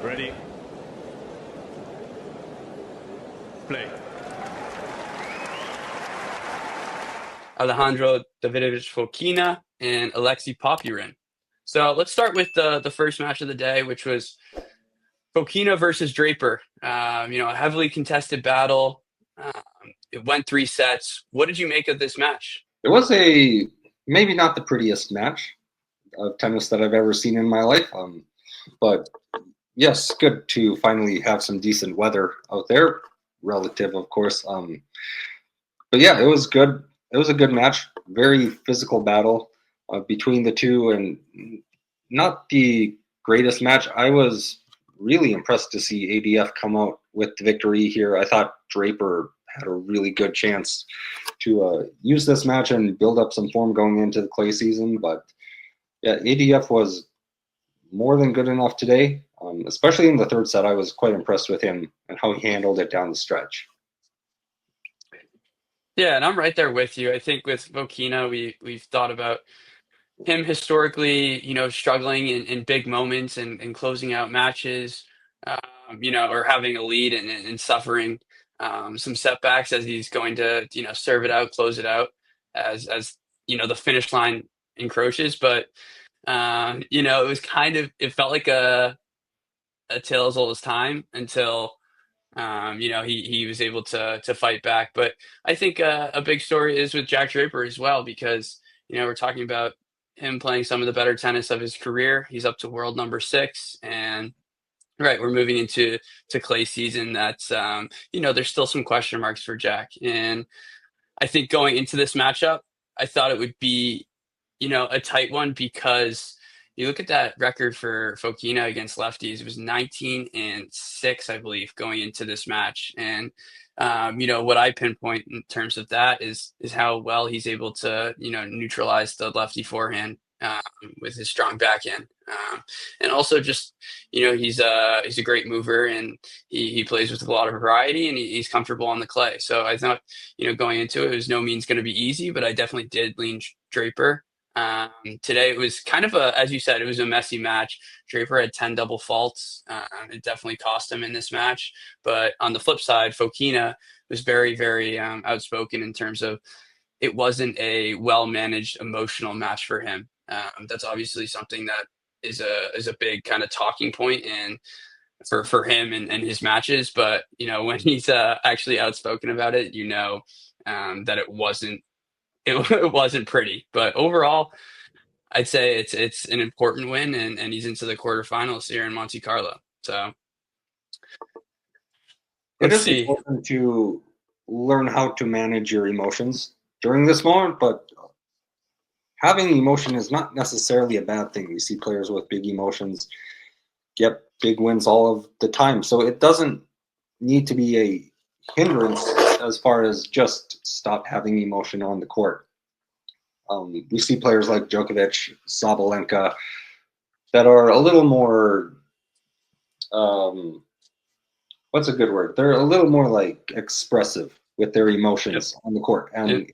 Ready, play. Alejandro, Davidovich, Fokina, and Alexei Popyrin. So let's start with the first match of the day, which was Fokina versus Draper. A heavily contested battle. Um, it went 3 sets. What did you make of this match? It was a maybe not the prettiest match of tennis that I've ever seen in my life. But yes, good to finally have some decent weather out there, relative, of course. But yeah, it was good. It was a good match. Very physical battle between the two, and not the greatest match. I was really impressed to see ADF come out with the victory here. I thought Draper had a really good chance to use this match and build up some form going into the clay season. But yeah, ADF was more than good enough today, especially in the third set. I was quite impressed with him and how he handled it down the stretch. Yeah, and I'm right there with you. I think with Fokina, we've thought about him historically, struggling in big moments and closing out matches, or having a lead and suffering some setbacks as he's going to, serve it out, close it out as the finish line encroaches. But it was it felt like a tale as old as time until he was able to fight back. But I think a big story is with Jack Draper as well, because we're talking about him playing some of the better tennis of his career. He's up to world number 6, and right, we're moving into clay season. That's there's still some question marks for Jack, and I think going into this matchup, I thought it would be a tight one, because you look at that record for Fokina against lefties, it was 19-6, I believe, going into this match. And what I pinpoint in terms of that is how well he's able to, neutralize the lefty forehand with his strong backhand. And also just, he's a great mover, and he plays with a lot of variety, and he's comfortable on the clay. So I thought, going into it, it was no means going to be easy, but I definitely did lean Draper. Today it was kind of as you said, it was a messy match. Draper had 10 double faults. It definitely cost him in this match. But on the flip side, Fokina was very, very outspoken in terms of it wasn't a well managed emotional match for him. That's obviously something that is a big kind of talking point and for him and his matches. But when he's actually outspoken about it, that it wasn't pretty. But overall, I'd say it's an important win, and he's into the quarterfinals here in Monte Carlo. So It let's is see. important to learn how to manage your emotions during this moment, but having emotion is not necessarily a bad thing. We see players with big emotions get big wins all of the time. So it doesn't need to be a hindrance as far as just stop having emotion on the court. We see players like Djokovic, Sabalenka that are a little more, um, what's a good word? They're a little more like expressive with their Yep. emotions on the court. Yep. And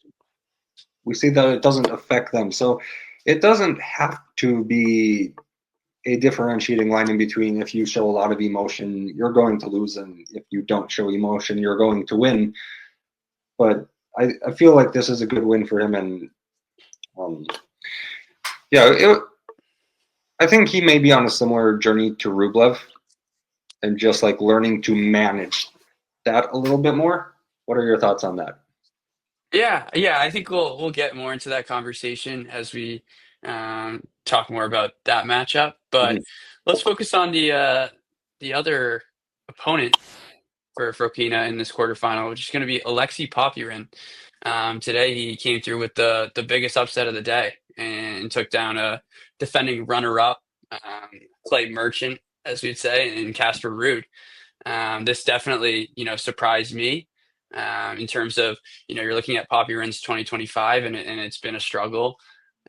we see that it doesn't affect them. So it doesn't have to be a differentiating line in between. If you show a lot of emotion, you're going to lose, and if you don't show emotion, you're going to win. But I feel like this is a good win for him, and um, yeah, I think he may be on a similar journey to Rublev, and just like learning to manage that a little bit more. What are your thoughts on that? Yeah, yeah. I think we'll get more into that conversation as we talk more about that matchup. But Mhm. let's focus on the other opponent for Fokina in this quarterfinal, which is going to be Alexei Popyrin. Today he came through with the biggest upset of the day and took down a defending runner-up, Clay Merchant, as we'd say, in Casper Ruud. This definitely, surprised me in terms of, you're looking at Popyrin's 2025, and it's been a struggle.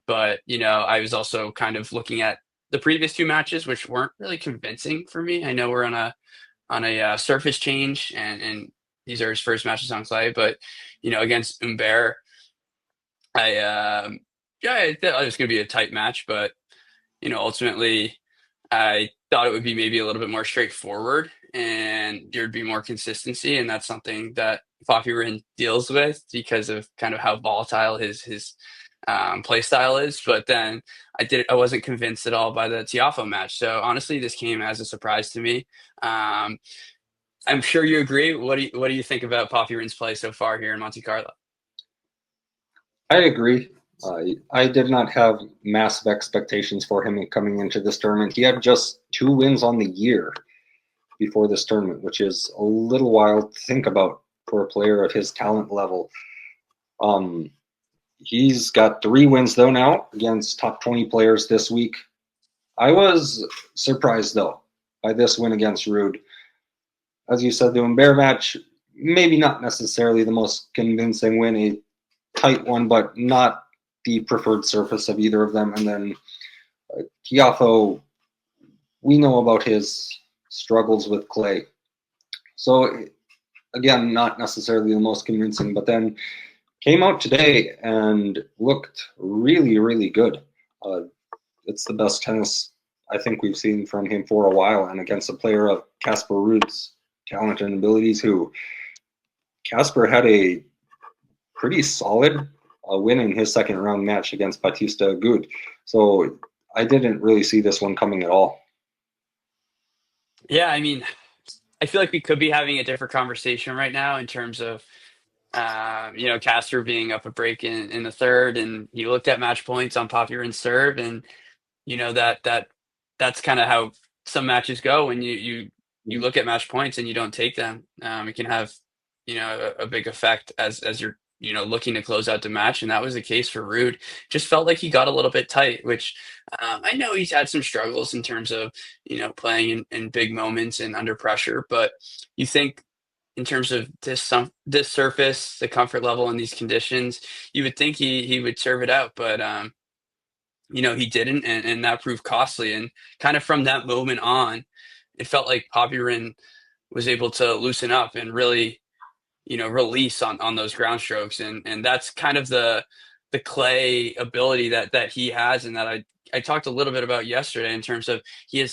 But, I was also kind of looking at the previous 2 matches, which weren't really convincing for me. I know we're on a surface change, and these are his first matches on clay. But against Umber, I thought it was going to be a tight match, but ultimately I thought it would be maybe a little bit more straightforward and there'd be more consistency. And that's something that Popyrin deals with because of kind of how volatile his play style is. But then I wasn't convinced at all by the Tiafo match. So honestly, this came as a surprise to me. Um, I'm sure you agree. What do you think about Popyrin's play so far here in Monte Carlo? I agree. I did not have massive expectations for him coming into this tournament. He had just 2 wins on the year before this tournament, which is a little wild to think about for a player of his talent level. He's got 3 wins though now against top 20 players this week. I was surprised though by this win against Ruud. As you said, the Humbert match, maybe not necessarily the most convincing win, a tight one, but not the preferred surface of either of them. And then Tiafo, we know about his struggles with clay. So again, not necessarily the most convincing, but then came out today and looked really, really good. It's the best tennis I think we've seen from him for a while, and against a player of Casper Ruud's talent and abilities, who Casper had a pretty solid win in his second round match against Bautista Agut. So I didn't really see this one coming at all. Yeah, I mean, I feel like we could be having a different conversation right now in terms of Casper being up a break in the third, and you looked at match points on Popyrin's serve, and that's kind of how some matches go when you look at match points and you don't take them. It can have a big effect as you're looking to close out the match, and that was the case for Ruud. Just felt like he got a little bit tight, which I know he's had some struggles in terms of playing in big moments and under pressure, but you think in terms of this surface, the comfort level in these conditions, you would think he would serve it out, but he didn't, and that proved costly. And kind of from that moment on, it felt like Popyrin was able to loosen up and really, release on those ground strokes. And that's kind of the clay ability that he has, and that I talked a little bit about yesterday in terms of he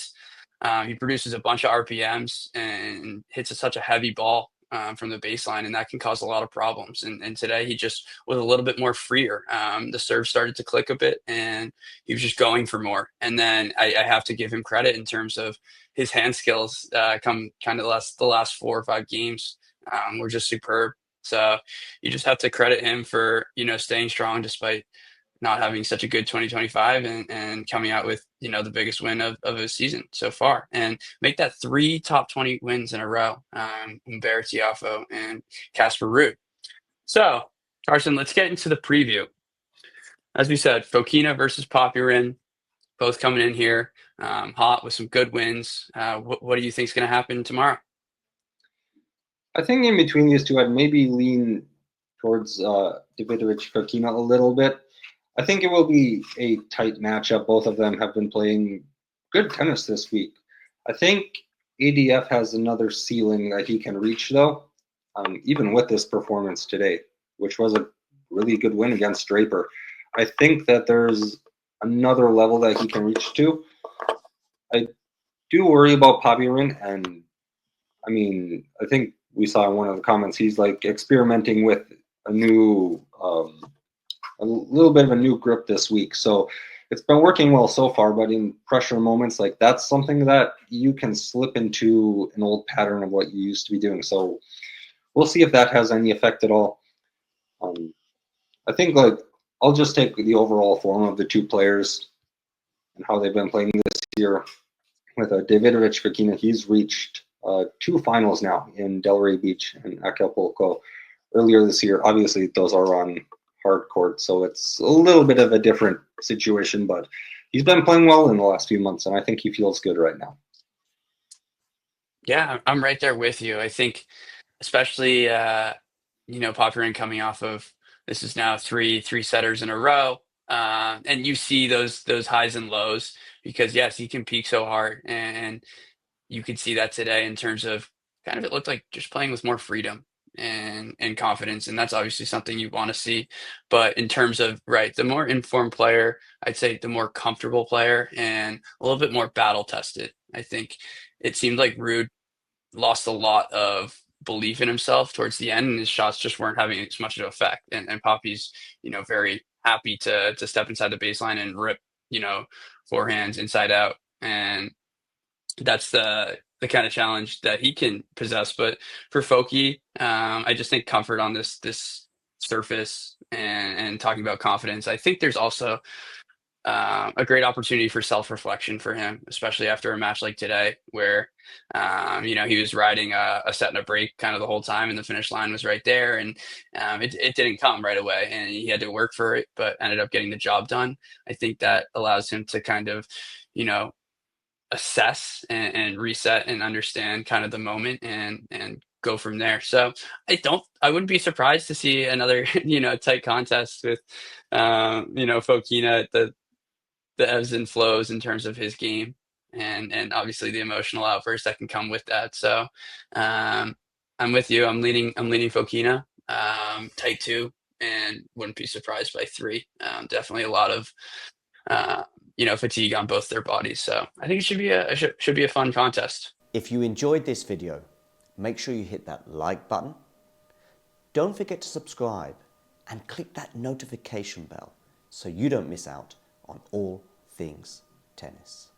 produces a bunch of RPMs and hits such a heavy ball from the baseline, and that can cause a lot of problems. And today he just was a little bit more freer. The serve started to click a bit, and he was just going for more. And then I have to give him credit in terms of his hand skills. Come kind of the last 4 or 5 games were just superb. So you just have to credit him for staying strong despite not having such a good 2025 and coming out with the biggest win of his season so far, and make that 3 top 20 wins in a row. Humbert, Tiafo, and Casper Ruud. So Carson, let's get into the preview. As we said, Fokina versus Popyrin, both coming in here hot with some good wins. What do you think is going to happen tomorrow? I think in between these two, I'd maybe lean towards Davidovich Fokina a little bit. I think it will be a tight matchup. Both of them have been playing good tennis this week. I think ADF has another ceiling that he can reach, though, even with this performance today, which was a really good win against Draper. I think that there's another level that he can reach to. I do worry about Popyrin, and I mean, I think we saw in one of the comments, he's like experimenting with a little bit of a new grip this week. So it's been working well so far, but in pressure moments, like that's something that you can slip into an old pattern of what you used to be doing. So we'll see if that has any effect at all. I think I'll just take the overall form of the 2 players and how they've been playing this year. With Davidovich Fokina, he's reached 2 finals now in Delray Beach and Acapulco earlier this year. Obviously, those are on hard court, so it's a little bit of a different situation, but he's been playing well in the last few months, and I think he feels good right now. Yeah, I'm right there with you. I think especially Popyrin coming off of this is now three setters in a row, and you see those highs and lows because yes, he can peak so hard, and you could see that today in terms of kind of it looked like just playing with more freedom and confidence, and that's obviously something you want to see. But in terms of the more informed player, I'd say the more comfortable player and a little bit more battle tested. I think it seemed like Ruud lost a lot of belief in himself towards the end, and his shots just weren't having as much of an effect. And Poppy's, very happy to step inside the baseline and rip, forehands inside out. And that's the kind of challenge that he can possess. But for Foki, I just think comfort on this surface and talking about confidence. I think there's also a great opportunity for self-reflection for him, especially after a match like today, where he was riding a set and a break kind of the whole time, and the finish line was right there, and it didn't come right away, and he had to work for it, but ended up getting the job done. I think that allows him to kind of, assess and reset and understand kind of the moment and go from there. So I wouldn't be surprised to see another tight contest with Fokina at the ebbs and flows in terms of his game, and obviously the emotional outburst that can come with that. So I'm with you. I'm leaning Fokina, tight 2, and wouldn't be surprised by 3. Definitely a lot of fatigue on both their bodies. So I think it should be a fun contest. If you enjoyed this video, make sure you hit that like button. Don't forget to subscribe and click that notification bell so you don't miss out on all things tennis.